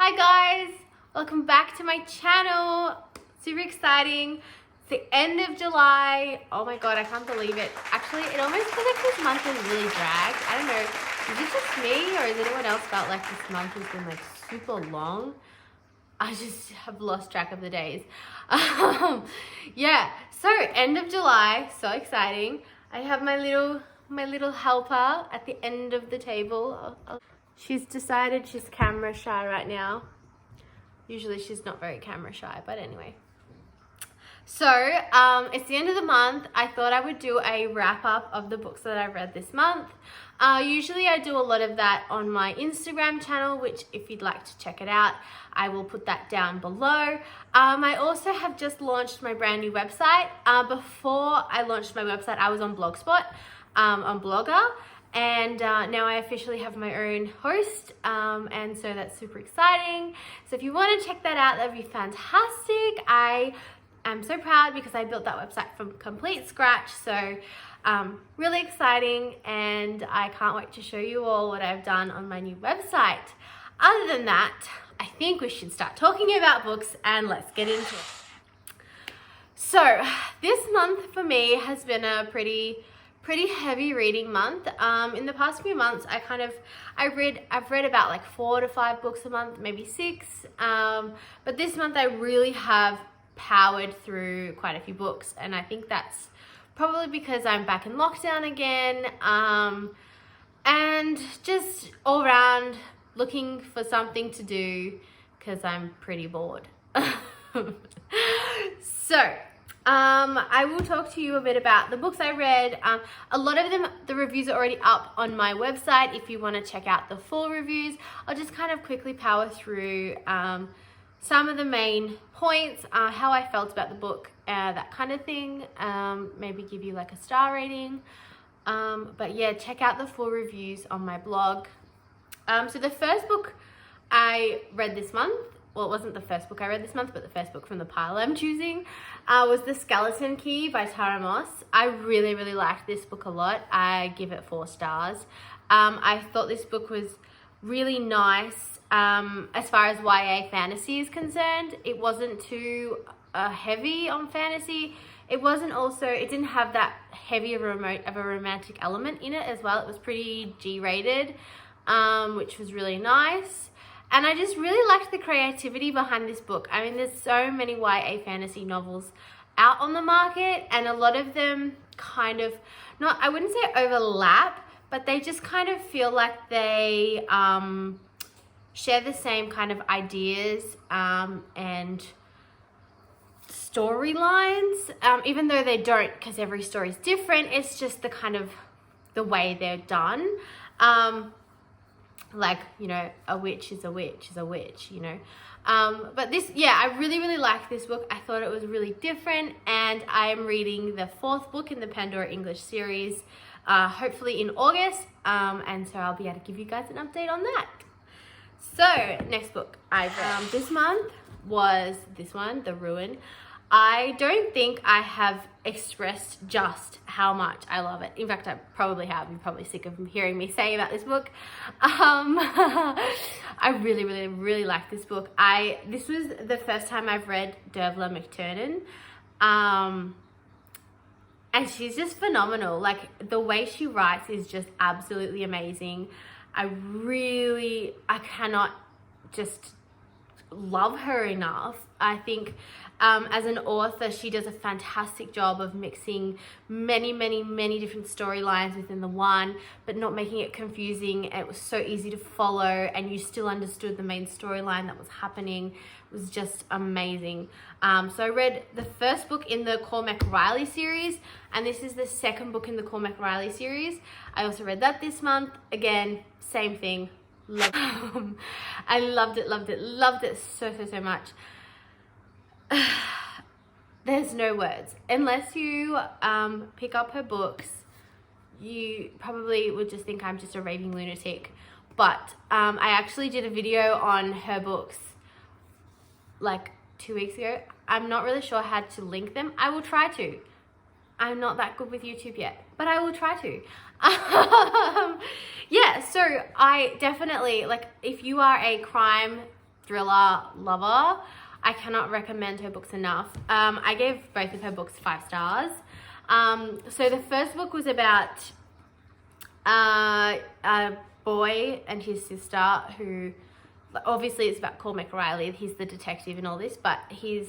Hi guys, welcome back to my channel. Super exciting. It's the end of July. Oh my god, I can't believe it. Actually, it almost feels like this month has really dragged. I don't know, is it just me or has anyone else felt like this month has been like super long? I just have lost track of the days. Yeah, so end of July, so exciting. I have my little helper at the end of the table. She's decided she's camera shy right now. Usually she's not very camera shy, but anyway. So it's the end of the month. I thought I would do a wrap up of the books that I read this month. Usually I do a lot of that on my Instagram channel, which if you'd like to check it out, I will put that down below. I also have just launched my brand new website. Before I launched my website, I was on Blogspot, on Blogger. And now I officially have my own host, and so that's super exciting. So if you want to check that out, that'd be fantastic. I am so proud because I built that website from complete scratch. So really exciting, and I can't wait to show you all what I've done on my new website. Other than that, I think we should start talking about books, and let's get into it. So this month for me has been a pretty heavy reading month. In the past few months, I've read about like 4 to 5 books a month, maybe 6. But this month I really have powered through quite a few books, and I think that's probably because I'm back in lockdown again, and just all around looking for something to do because I'm pretty bored. So I will talk to you a bit about the books I read. A lot of them, the reviews are already up on my website. If you want to check out the full reviews, I'll just kind of quickly power through some of the main points, how I felt about the book, that kind of thing. Maybe give you like a star rating. But yeah, check out the full reviews on my blog. So the first book I read this month, well, it wasn't the first book I read this month, but the first book from the pile I'm choosing, was The Skeleton Key by Tara Moss. I really liked this book a lot. I give it 4 stars. I thought this book was really nice. As far as YA fantasy is concerned, it wasn't too heavy on fantasy. It didn't have that heavy of a romantic element in it as well. It was pretty G-rated, which was really nice. And I just really liked the creativity behind this book. I mean, there's so many YA fantasy novels out on the market, and a lot of them kind of, I wouldn't say overlap, but they just kind of feel like they share the same kind of ideas and storylines, even though they don't, because every story is different. It's just the kind of the way they're done. Like, you know, a witch is a witch is a witch, you know. But this, yeah, I really liked this book. I thought it was really different, and I am reading the 4th book in the Pandora English series, hopefully in August, and so I'll be able to give you guys an update on that. So, next book I read this month was this one, The Ruin. I don't think I have expressed just how much I love it. In fact, I probably have. You're probably sick of hearing me say about this book. I really like this book. This was the first time I've read Dervla McTernan. And she's just phenomenal. Like, the way she writes is just absolutely amazing. I cannot just love her enough. I think as an author, she does a fantastic job of mixing many different storylines within the one, but not making it confusing. It was so easy to follow, and you still understood the main storyline that was happening. It was just amazing. So I read the first book in the Cormac Riley series, and this is the 2nd book in the Cormac Riley series. I also read that this month. Again, same thing. I loved it so much. There's no words. Unless you pick up her books, you probably would just think I'm just a raving lunatic. But I actually did a video on her books like 2 weeks ago. I'm not really sure how to link them. I will try to. I'm not that good with YouTube yet, but I will try to. Yeah, so I definitely, like, if you are a crime thriller lover. I cannot recommend her books enough. I gave both of her books 5 stars. So the first book was about a boy and his sister who, obviously it's about Cormac Riley, he's the detective and all this, but he's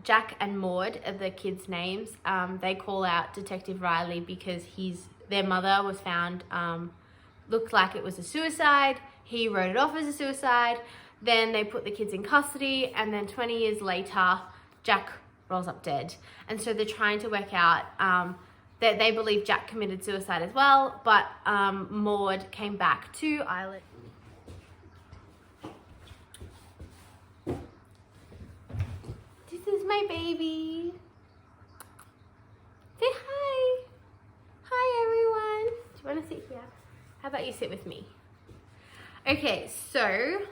Jack and Maud are the kids' names. They call out Detective Riley because their mother was found, looked like it was a suicide. He wrote it off as a suicide. Then they put the kids in custody, and then 20 years later, Jack rolls up dead. And so they're trying to work out that they believe Jack committed suicide as well, but Maud came back to Ireland. This is my baby. Say hi. Hi, everyone. Do you want to sit here? How about you sit with me? Okay, so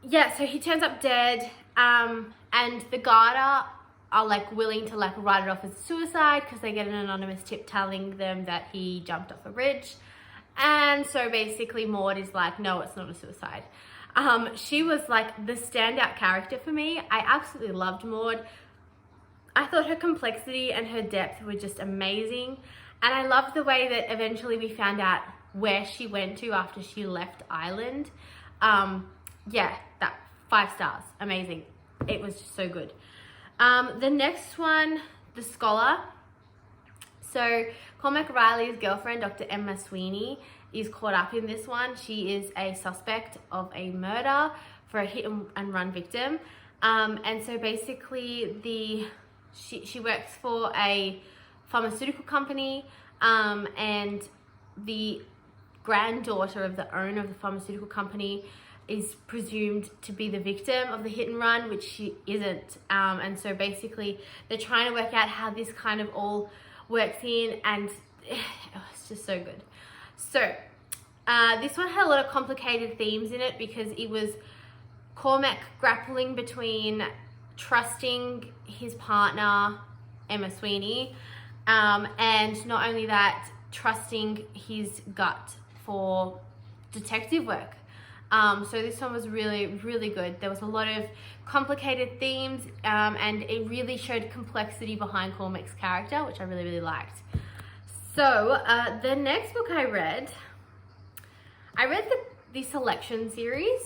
yeah, so he turns up dead, and the Garda are like willing to like write it off as suicide because they get an anonymous tip telling them that he jumped off a bridge. And so basically Maud is like, no, it's not a suicide. She was like the standout character for me. I absolutely loved Maud. I thought her complexity and her depth were just amazing. And I loved the way that eventually we found out where she went to after she left Ireland. Yeah, that 5 stars, amazing. It was just so good. The next one, The Scholar. So Cormac Riley's girlfriend, Dr. Emma Sweeney, is caught up in this one. She is a suspect of a murder for a hit and run victim. And so basically she works for a pharmaceutical company, and the granddaughter of the owner of the pharmaceutical company is presumed to be the victim of the hit and run, which she isn't. And so basically they're trying to work out how this kind of all works in, and it's just so good. So this one had a lot of complicated themes in it because it was Cormac grappling between trusting his partner, Emma Sweeney, and not only that, trusting his gut for detective work. So this one was really, really good. There was a lot of complicated themes, and it really showed complexity behind Cormac's character, which I really, really liked. So the next book I read the Selection series.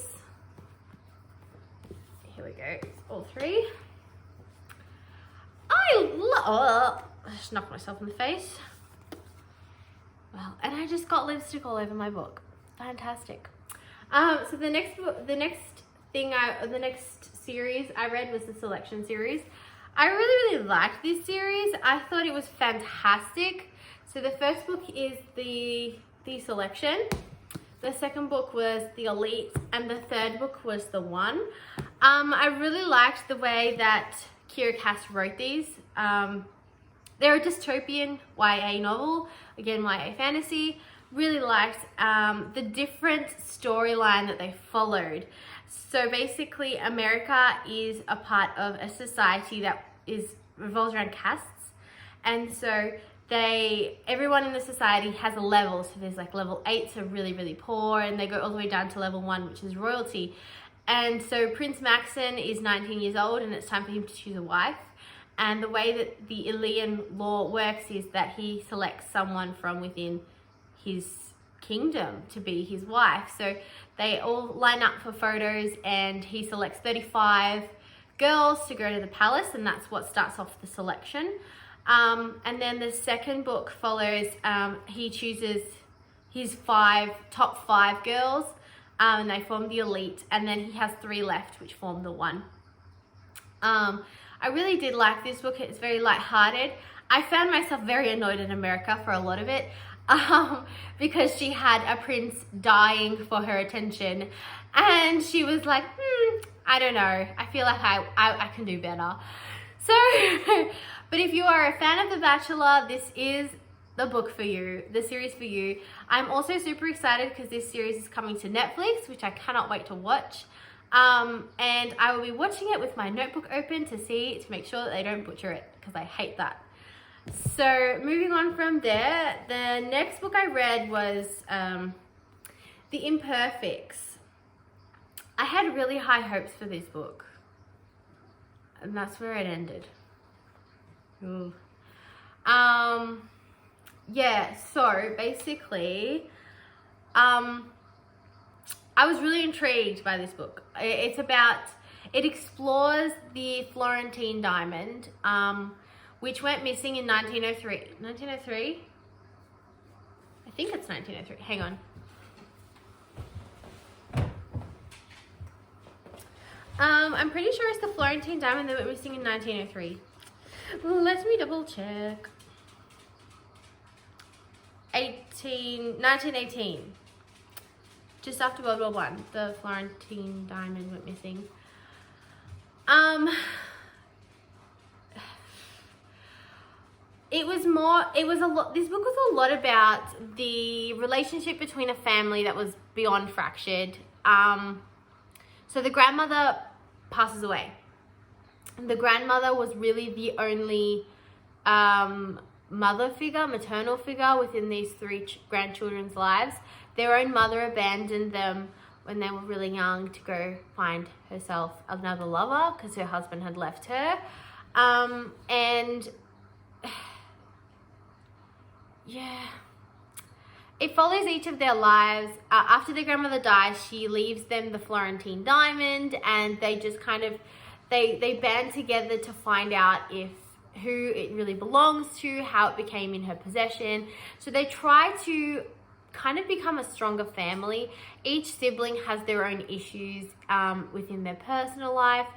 Here we go, it's all 3. I just knocked myself in the face. Well, and I just got lipstick all over my book. Fantastic. So the next series I read was the Selection series. I really, really liked this series. I thought it was fantastic. So the first book is the Selection. The second book was the Elite, and the third book was the One. I really liked the way that Kira Cass wrote these. They're a dystopian YA novel, again YA fantasy. Really liked the different storyline that they followed. So basically America is a part of a society that revolves around castes, and so everyone in the society has a level. So there's like level 8, so really, really poor, and they go all the way down to level 1, which is royalty. And so Prince Maxon is 19 years old, and it's time for him to choose a wife. And the way that the Ilian law works is that he selects someone from within his kingdom to be his wife. So they all line up for photos, and he selects 35 girls to go to the palace, and that's what starts off the selection. And then the second book follows, he chooses his top 5 girls, and they form the Elite, and then he has 3 left which form the One. I really did like this book. It's very lighthearted. I found myself very annoyed at America for a lot of it, because she had a prince dying for her attention, and she was like, I don't know, I feel like I can do better. So, but if you are a fan of The Bachelor, this is the book for you, the series for you. I'm also super excited because this series is coming to Netflix, which I cannot wait to watch. And I will be watching it with my notebook open to make sure that they don't butcher it, because I hate that. So moving on from there, the next book I read was The Imperfects. I had really high hopes for this book, and that's where it ended. Ooh. Yeah, so basically, I was really intrigued by this book. It explores the Florentine diamond, which went missing in 1903. 1903? I think it's 1903. Hang on. I'm pretty sure it's the Florentine diamond that went missing in 1903. Let me double check. 1918. Just after World War I, the Florentine diamond went missing. This book was a lot about the relationship between a family that was beyond fractured. So the grandmother passes away. The grandmother was really the only maternal figure within these three grandchildren's lives. Their own mother abandoned them when they were really young to go find herself another lover because her husband had left her. And yeah, it follows each of their lives. After their grandmother dies, she leaves them the Florentine diamond, and they just kind of, they band together to find out who it really belongs to, how it became in her possession. So they try to kind of become a stronger family. Each sibling has their own issues within their personal life.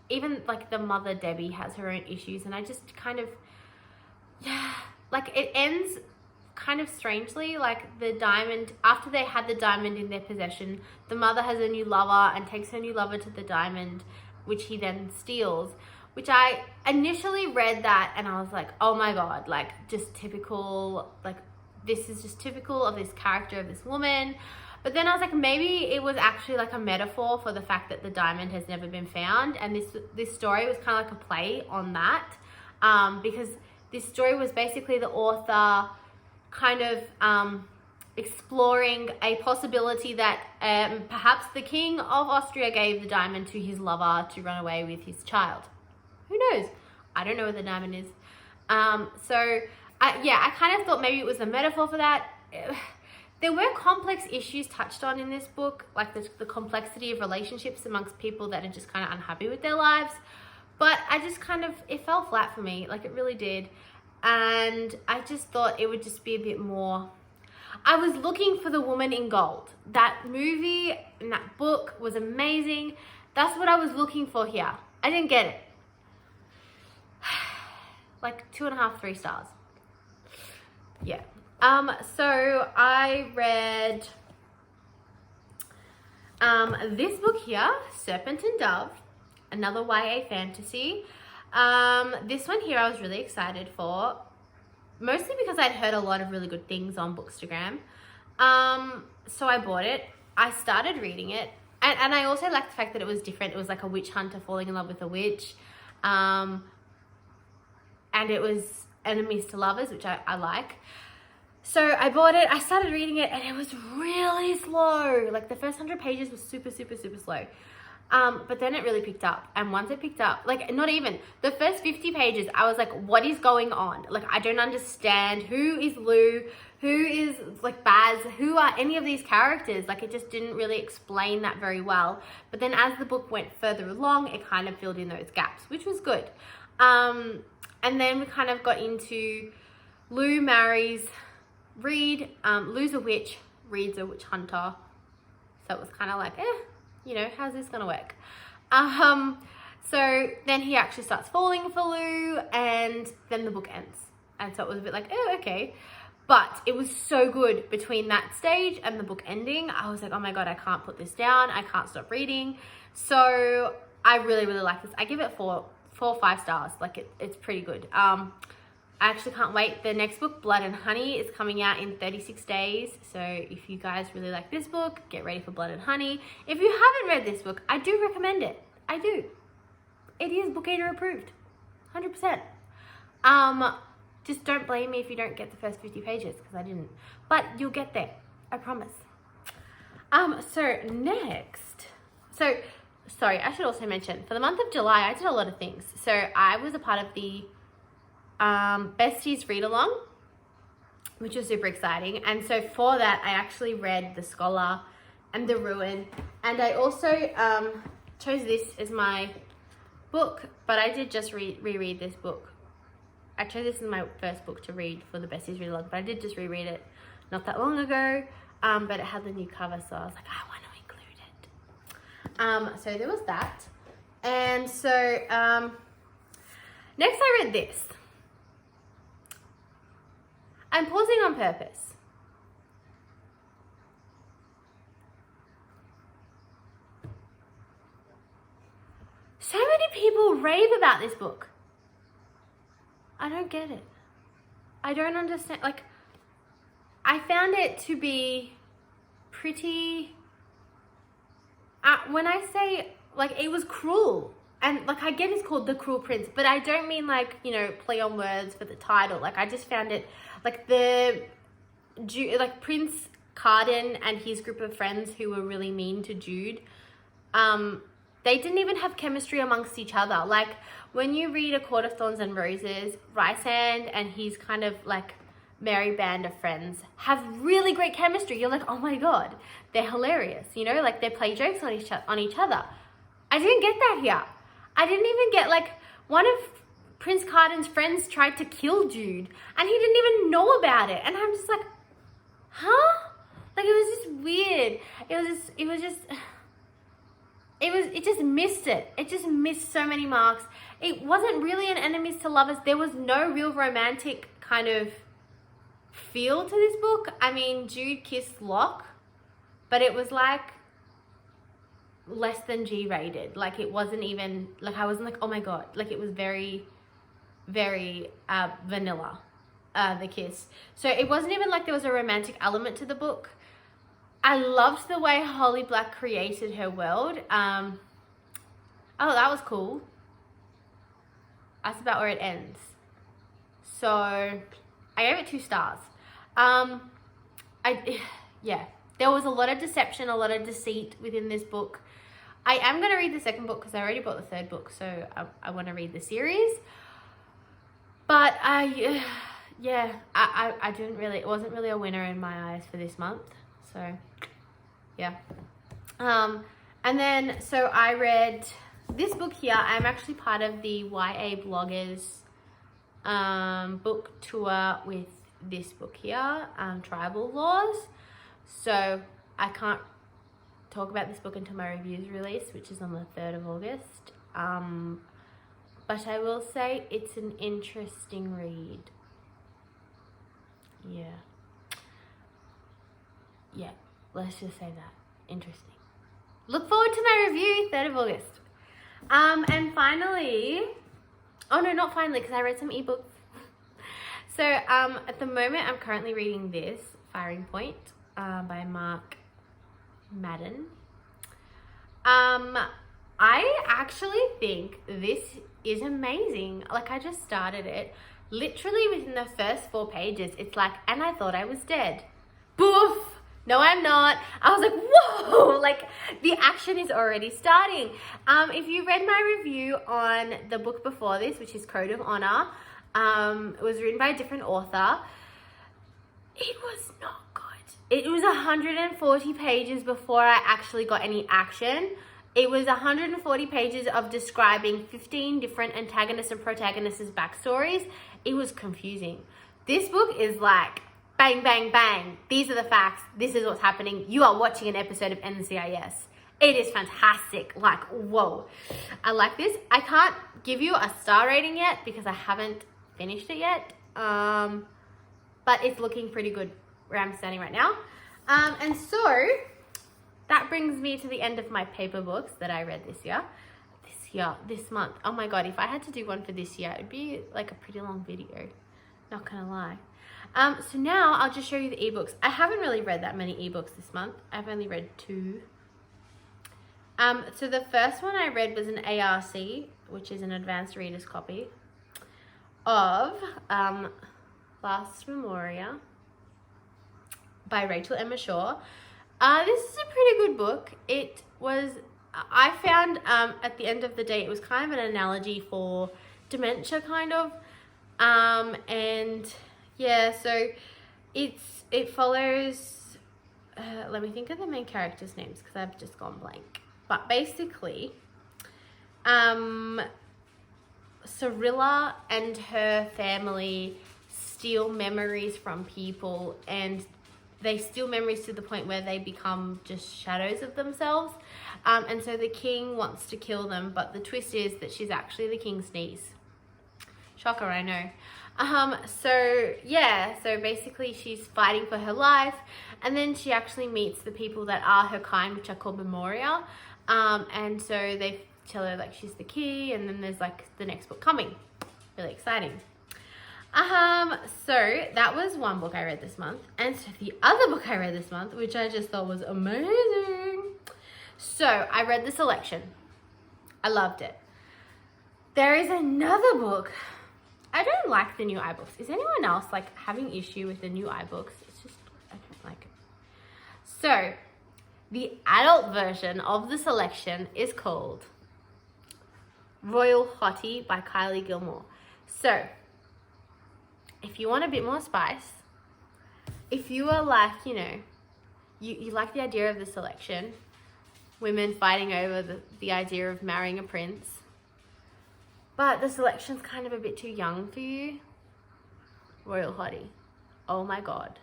Even like the mother, Debbie, has her own issues. And I just kind of, yeah, like it ends kind of strangely. Like the diamond, after they had the diamond in their possession, the mother has a new lover and takes her new lover to the diamond, which he then steals. Which I initially read that and I was like, oh my God, like just typical, like this is just typical of this character of this woman. But then I was like, maybe it was actually like a metaphor for the fact that the diamond has never been found. And this story was kind of like a play on that, because this story was basically the author kind of exploring a possibility that perhaps the King of Austria gave the diamond to his lover to run away with his child. Who knows? I don't know what the diamond is. I kind of thought maybe it was a metaphor for that. There were complex issues touched on in this book, like the complexity of relationships amongst people that are just kind of unhappy with their lives. But I just kind of, it fell flat for me, like it really did. And I just thought it would just be a bit more. I was looking for the woman in gold. That movie and that book was amazing. That's what I was looking for here. I didn't get it. Like 2.5, 3 stars. Yeah. So I read this book here, Serpent and Dove, another YA fantasy. This one here I was really excited for, mostly because I'd heard a lot of really good things on Bookstagram. So I bought it. I started reading it. And I also liked the fact that it was different. It was like a witch hunter falling in love with a witch. And it was enemies to lovers, which I like. So I bought it, I started reading it, and it was really slow. Like the first 100 pages was super, super, super slow. But then it really picked up. And once it picked up, like not even, the first 50 pages, I was like, what is going on? Like, I don't understand. Who is Lou? Who is like Baz? Who are any of these characters? Like it just didn't really explain that very well. But then as the book went further along, it kind of filled in those gaps, which was good. And then we kind of got into Lou marries Reed. Lou's a witch, Reed's a witch hunter. So it was kind of like, you know, how's this gonna work? So then he actually starts falling for Lou, and then the book ends. And so it was a bit like, oh, okay. But it was so good between that stage and the book ending. I was like, oh my God, I can't put this down. I can't stop reading. So I really, really like this. I give it 4 or 5 stars. Like it's pretty good. I actually can't wait. The next book, Blood and Honey, is coming out in 36 days. So if you guys really like this book, get ready for Blood and Honey. If you haven't read this book, I do recommend it. I do. It is Bookator approved. 100%. Just don't blame me if you don't get the first 50 pages, because I didn't. But you'll get there. I promise. So next, sorry, I should also mention, for the month of July, I did a lot of things. So I was a part of the Besties Read Along, which was super exciting. And so for that, I actually read The Scholar and The Ruin. And I also chose this as my book, but I did just reread this book. I chose this as my first book to read for the Besties Read Along, but I did just reread it not that long ago. But it had the new cover, so I was like, I want to include it. So there was that. And so next I read this. I'm pausing on purpose. So many people rave about this book. I don't get it. I don't understand. Like, I found it to be pretty, when I say, like, it was cruel. And, like, I get it's called The Cruel Prince, but I don't mean, like, you know, play on words for the title. Like, I just found it, like, Prince Carden and his group of friends who were really mean to Jude, they didn't even have chemistry amongst each other. Like, when you read A Court of Thorns and Roses, Rysand and his kind of, like, merry band of friends have really great chemistry. You're like, oh my God, they're hilarious. You know, like, they play jokes on each other. I didn't get that here. I didn't even get, like, one of Prince Carden's friends tried to kill Jude and he didn't even know about it. And I'm just like, huh? Like, it was just weird. It just missed it. It just missed so many marks. It wasn't really an enemies to lovers. There was no real romantic kind of feel to this book. I mean, Jude kissed Locke, but it was like less than G-rated. Like, it wasn't even, like, I wasn't like, oh my God. Like, it was very, very vanilla, the kiss. So it wasn't even like there was a romantic element to the book. I loved the way Holly Black created her world. Oh, that was cool. That's about where it ends. So I gave it 2 stars. Yeah, there was a lot of deception, a lot of deceit within this book. I am going to read the second book because I already bought the third book, so I want to read the series. But I didn't really, it wasn't really a winner in my eyes for this month. So, yeah. And then, so I read this book here. I'm actually part of the YA bloggers book tour with this book here, Tribal Laws. So I can't talk about this book until my review is released, which is on the 3rd of August. But I will say it's an interesting read. Yeah, let's just say that. Interesting. Look forward to my review, 3rd of August. And finally, oh no, not finally, because I read some ebooks. So at the moment, I'm currently reading this, Firing Point, by Mark Madden. I actually think this is amazing. Like, I just started it. Literally within the first 4 pages, it's like, and I thought I was dead. Boof! No, I'm not. I was like, whoa! Like, the action is already starting. If you read my review on the book before this, which is Code of Honor, it was written by a different author. It was not good. It was 140 pages before I actually got any action. It was 140 pages of describing 15 different antagonists and protagonists' backstories. It was confusing. This book is like, bang, bang, bang. These are the facts. This is what's happening. You are watching an episode of NCIS. It is fantastic. Like, whoa. I like this. I can't give you a star rating yet because I haven't finished it yet. But it's looking pretty good where I'm standing right now. And so that brings me to the end of my paper books that I read this month. Oh my God, if I had to do one for this year, it'd be like a pretty long video. Not gonna lie. So now I'll just show you the ebooks. I haven't really read that many ebooks this month. I've only read 2. So the first one I read was an ARC, which is an advanced reader's copy of Last Memoria by Rachel Emma Shaw. This is a pretty good book. It was, I found at the end of the day, it was kind of an analogy for dementia, kind of. And yeah, so it follows, let me think of the main characters' names because I've just gone blank. But basically, Cyrilla and her family steal memories from people, and they steal memories to the point where they become just shadows of themselves. And so the king wants to kill them, but the twist is that she's actually the king's niece. Shocker, I know. So basically she's fighting for her life, and then she actually meets the people that are her kind, which are called Memoria. And so they tell her like she's the key, and then there's like the next book coming. Really exciting. So that was one book I read this month, and so the other book I read this month, which I just thought was amazing. So I read The Selection. I loved it. There is another book. I don't like the new iBooks. Is anyone else like having issue with the new iBooks? It's just, I don't like it. So the adult version of The Selection is called Royal Hottie by Kylie Gilmore. So if you want a bit more spice, if you are like, you know, you like the idea of The Selection, women fighting over the idea of marrying a prince, but The Selection's kind of a bit too young for you, Royal Hottie. Oh my God,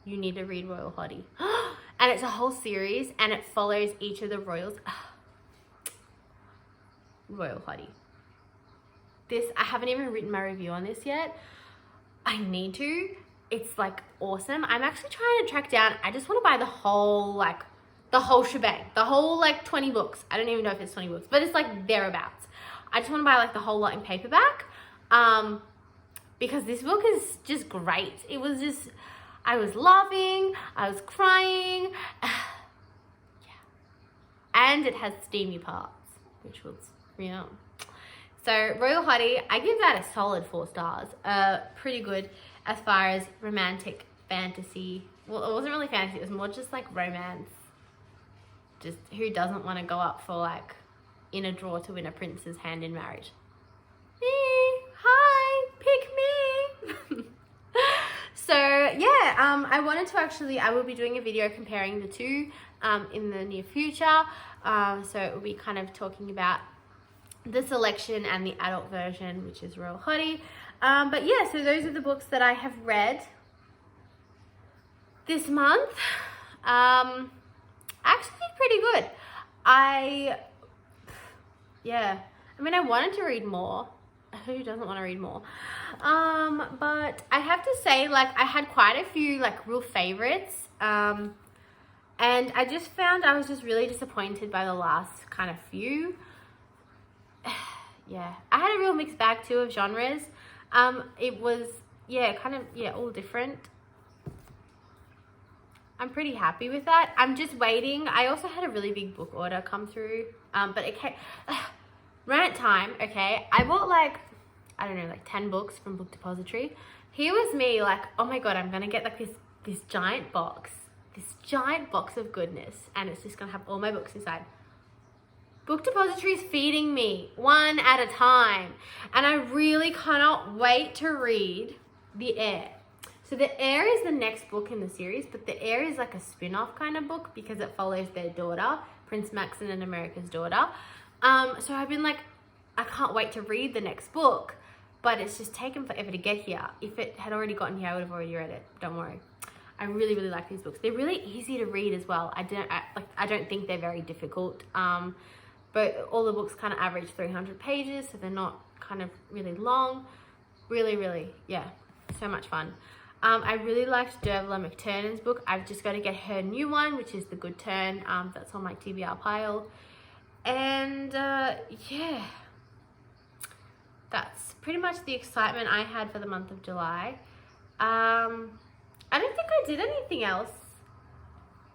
you need to read Royal Hottie. And it's a whole series, and it follows each of the royals. Royal Hottie. This, I haven't even written my review on this yet. I need to. It's like awesome. I'm actually trying to track down, I just want to buy the whole shebang, the whole like 20 books. I don't even know if it's 20 books, but it's like thereabouts. I just want to buy like the whole lot in paperback, because this book is just great. It was just, I was laughing, I was crying, yeah. And it has steamy parts, which was, you know. So Royal Hottie, I give that a solid 4 stars. Pretty good as far as romantic fantasy. Well, it wasn't really fantasy, it was more just like romance. Just who doesn't want to go up for like in a draw to win a prince's hand in marriage? Me, hi, pick me. So yeah, I wanted to actually, I will be doing a video comparing the two in the near future. So it will be kind of talking about The Selection and the adult version, which is Royal Hottie. But yeah, so those are the books that I have read this month. Actually pretty good. I mean, I wanted to read more. Who doesn't want to read more? But I have to say, like, I had quite a few like real favorites. And I just found I was just really disappointed by the last kind of few. Yeah, I had a real mixed bag too of genres. It was, all different. I'm pretty happy with that. I'm just waiting. I also had a really big book order come through, but it came, rant time, okay? I bought like, I don't know, like 10 books from Book Depository. Here was me like, oh my God, I'm gonna get like this giant box of goodness, and it's just gonna have all my books inside. Book Depository is feeding me one at a time, and I really cannot wait to read The Heir. So The Heir is the next book in the series, but The Heir is like a spin-off kind of book because it follows their daughter, Prince Maxon and America's daughter. So I've been like, I can't wait to read the next book, but it's just taken forever to get here. If it had already gotten here, I would have already read it. Don't worry. I really, really like these books. They're really easy to read as well. I don't think they're very difficult. But all the books kind of average 300 pages, so they're not kind of really long. Really, really, yeah, so much fun. I really liked Dervla McTurnan's book. I've just got to get her new one, which is The Good Turn. That's on my TBR pile. And yeah, that's pretty much the excitement I had for the month of July. I don't think I did anything else.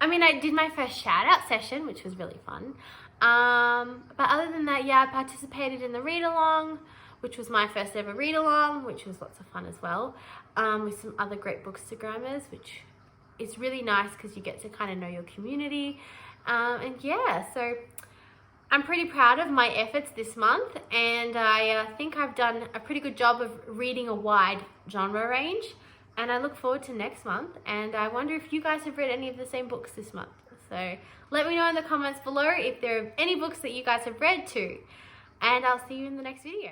I mean, I did my first shout out session, which was really fun. But other than that, yeah, I participated in the read along, which was my first ever read along, which was lots of fun as well, with some other great bookstagrammers, which it's really nice because you get to kind of know your community. And yeah, so I'm pretty proud of my efforts this month, and I think I've done a pretty good job of reading a wide genre range, and I look forward to next month, and I wonder if you guys have read any of the same books this month. So let me know in the comments below if there are any books that you guys have read too, and I'll see you in the next video.